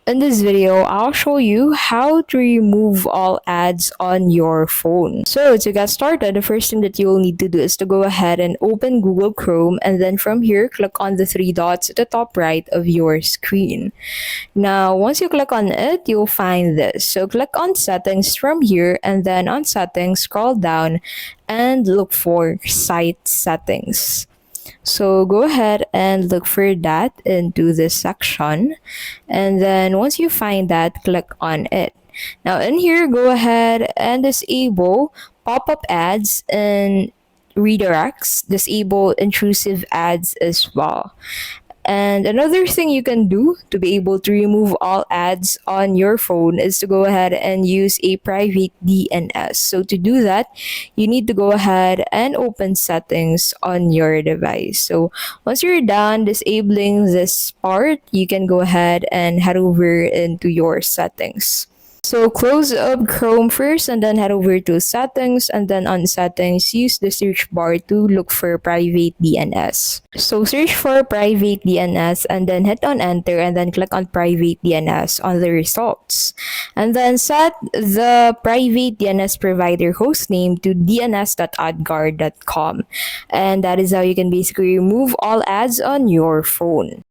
In this video, I'll show you how to remove all ads on your phone. So to get started, the first thing that you will need to do is to go ahead and open Google Chrome, and then from here, click on the three dots at the top right of your screen. Now, once you click on it, you'll find this. So click on settings from here, and then on settings, scroll down and look for site settings. So go ahead and look for that into this section. And then once you find that, click on it. Now in here, go ahead and disable pop-up ads and redirects, disable intrusive ads as well. And another thing you can do to be able to remove all ads on your phone is to go ahead and use a private DNS. So to do that, you need to go ahead and open settings on your device. So once you're done disabling this part, you can go ahead and head over into your settings. So close up Chrome first and then head over to settings, and then on settings use the search bar to look for private DNS. So search for private DNS and then hit on enter and then click on private DNS on the results. And then set the private DNS provider hostname to dns.adguard.com. And that is how you can basically remove all ads on your phone.